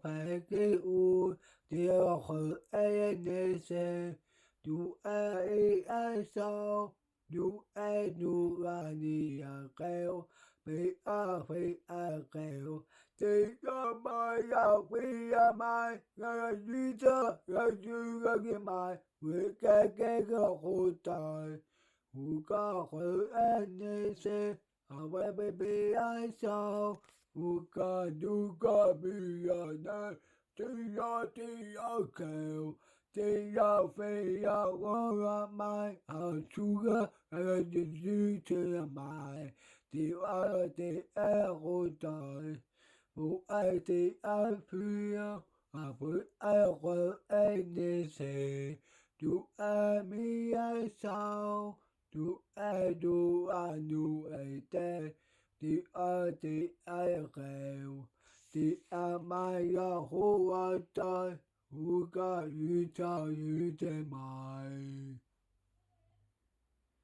phải cái u điều khởi ai nề se du ai ai sao du ai du ra đi à kêu bị a phi a kêu thì cho mai à phi a mai ra đi cho ra đi ra cái mai với cái hồ trời hồ có khởi ai nề se à vậy bị ai sao Uka biyana tiya keo tiya feya wara mai asuga adiji tiya mai tiya ti erotai u ai ti afia afu ero enese tu ami ai sao tu edu anu ete ti ai kêu ti amaya hoa tai uka ita ite mai